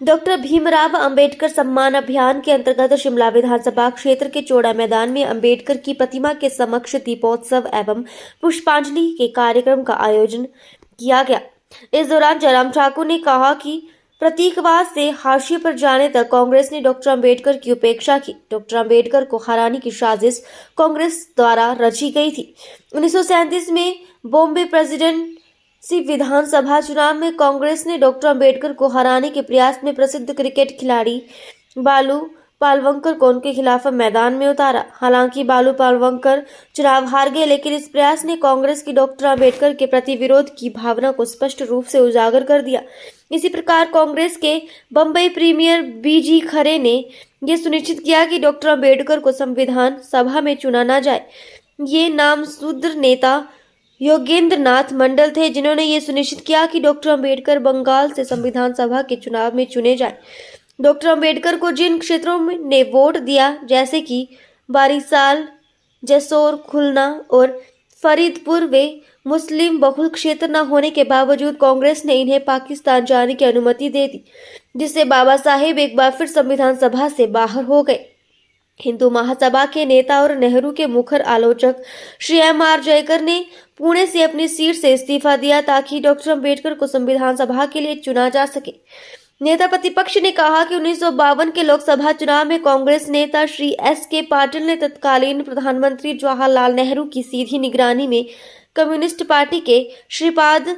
Doctor Bhimrao Ambedkar सम्मान अभियान के अंतर्गत शिमला विधानसभा क्षेत्र के चौड़ा मैदान में अंबेडकर की प्रतिमा के समक्ष दीपोत्सव एवं पुष्पांजलि के कार्यक्रम का आयोजन किया गया। इस दौरान जयराम ठाकुर ने कहा कि प्रतीकवाद से हाशिए पर जाने तक कांग्रेस ने डॉक्टर अंबेडकर की उपेक्षा की। डॉक्टर अंबेडकर को हराने की साजिश कांग्रेस द्वारा रची गई थी। 1937 में बॉम्बे प्रेसिडेंसी विधानसभा चुनाव में कांग्रेस ने डॉक्टर अंबेडकर को हराने के प्रयास में प्रसिद्ध क्रिकेट खिलाड़ी बालू पालवंकर को उनके खिलाफ मैदान में उतारा। हालांकि बालू पालवंकर चुनाव हार गए, लेकिन इस प्रयास ने कांग्रेस की डॉक्टर अंबेडकर के प्रति विरोध की भावना को स्पष्ट रूप से उजागर कर दिया। इसी प्रकार कांग्रेस के बंबई प्रीमियर बीजी खरे ने यह सुनिश्चित किया कि डॉक्टर अंबेडकर को संविधान सभा में चुना न जाए। ये नामशूद्र नेता योगेंद्र नाथ मंडल थे, जिन्होंने ये सुनिश्चित किया कि डॉक्टर अंबेडकर बंगाल से संविधान सभा के चुनाव में चुने जाएं। डॉक्टर अंबेडकर को जिन क्षेत्रों ने वोट दिया, जैसे कि बारिसाल, जसोर, खुलना और फरीदपुर, वे मुस्लिम बहुल क्षेत्र न होने के बावजूद कांग्रेस ने इन्हें पाकिस्तान जाने की अनुमति दे दी, जिससे बाबा साहेब एक बार फिर संविधान सभा से बाहर हो गए। हिंदू महासभा के नेता और नेहरू के मुखर आलोचक श्री M.R. जयकर ने पुणे से अपनी सीट से इस्तीफा दिया ताकि डॉक्टर अंबेडकर को संविधान सभा के लिए चुना जा सके। नेता प्रतिपक्ष ने कहा कि 1952 के लोकसभा चुनाव में कांग्रेस नेता श्री S.K. पाटिल ने तत्कालीन प्रधानमंत्री जवाहरलाल नेहरू की सीधी निगरानी में कम्युनिस्ट पार्टी के श्रीपाद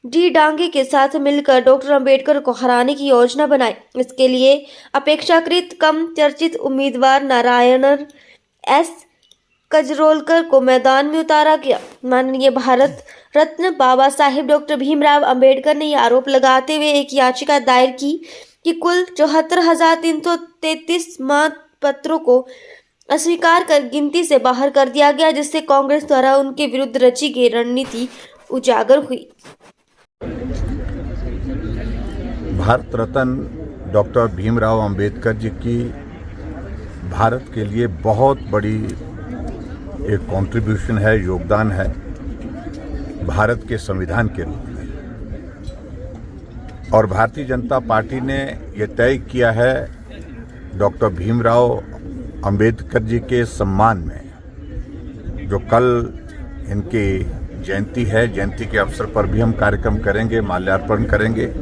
डी डांगे के साथ मिलकर डॉक्टर अंबेडकर को हराने की योजना बनाई। इसके लिए अपेक्षाकृत कम चर्चित उम्मीदवार नारायण एस कजरोलकर को मैदान में उतारा गया। माननीय भारत रत्न बाबा साहेब डॉक्टर भीमराव अंबेडकर ने यह आरोप लगाते हुए एक याचिका दायर की कि कुल 74,333 मांग पत्रों को अस्वीकार कर गिनती से बाहर कर दिया गया, जिससे कांग्रेस द्वारा उनके विरुद्ध रची गई रणनीति उजागर हुई। भारत रत्न डॉक्टर भीमराव अंबेडकर जी की भारत के लिए बहुत बड़ी एक कंट्रीब्यूशन है, योगदान है भारत के संविधान के रूप में। और भारतीय जनता पार्टी ने ये तय किया है डॉक्टर भीमराव अंबेडकर जी के सम्मान में, जो कल इनकी जयंती है, जयंती के अवसर पर भी हम कार्यक्रम करेंगे, माल्यार्पण करेंगे।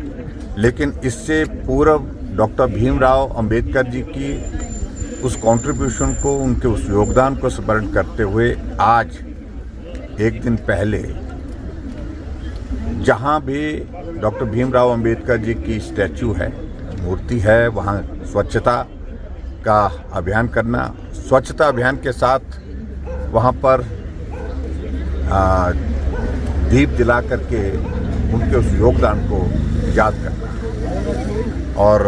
लेकिन इससे पूर्व डॉक्टर भीमराव अंबेडकर जी की उस कंट्रीब्यूशन को, उनके उस योगदान को स्मरण करते हुए आज एक दिन पहले जहां भी डॉक्टर भीमराव अंबेडकर जी की स्टैचू है, मूर्ति है, वहां स्वच्छता का अभियान करना, स्वच्छता अभियान के साथ वहां पर दीप जला करके उनके उस योगदान को याद करना। और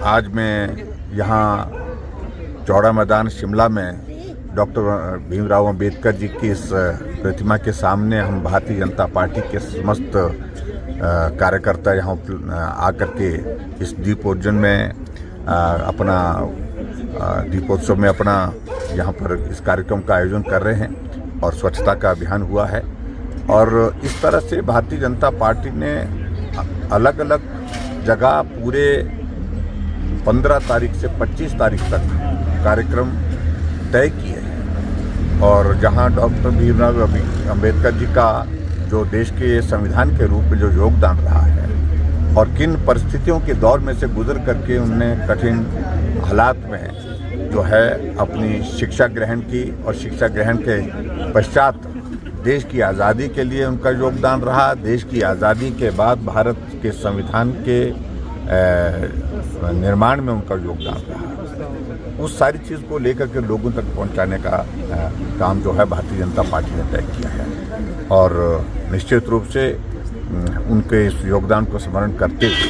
आज मैं यहाँ चौड़ा मैदान शिमला में डॉक्टर भीमराव अंबेडकर जी की इस प्रतिमा के सामने हम भारतीय जनता पार्टी के समस्त कार्यकर्ता यहाँ आकर के इस दीपोत्सव में अपना दीपोत्सव में अपना यहाँ पर इस कार्यक्रम का आयोजन कर रहे हैं और स्वच्छता का अभियान हुआ है। और इस तरह से भारतीय जनता पार्टी ने अलग अलग जगह पूरे 15 तारीख से 25 तारीख तक कार्यक्रम तय किए हैं। और जहां डॉक्टर भीमराव अंबेडकर जी का जो देश के संविधान के रूप में जो योगदान रहा है और किन परिस्थितियों के दौर में से गुजर करके उनने कठिन हालात में जो है अपनी शिक्षा ग्रहण की और शिक्षा ग्रहण के पश्चात देश की आज़ादी के लिए उनका योगदान रहा, देश की आज़ादी के बाद भारत के संविधान के निर्माण में उनका योगदान रहा, उस सारी चीज़ को लेकर के लोगों तक पहुंचाने का काम जो है भारतीय जनता पार्टी ने तय किया है। और निश्चित रूप से उनके इस योगदान को स्मरण करते हुए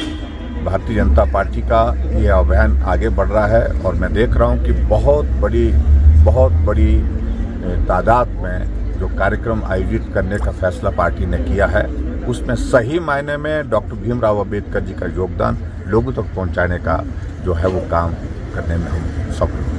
भारतीय जनता पार्टी का ये अभियान आगे बढ़ रहा है। और मैं देख रहा हूँ कि बहुत बड़ी तादाद में जो कार्यक्रम आयोजित करने का फैसला पार्टी ने किया है, उसमें सही मायने में डॉक्टर भीमराव अंबेडकर जी का योगदान लोगों तक पहुंचाने का जो है वो काम करने में हम सफल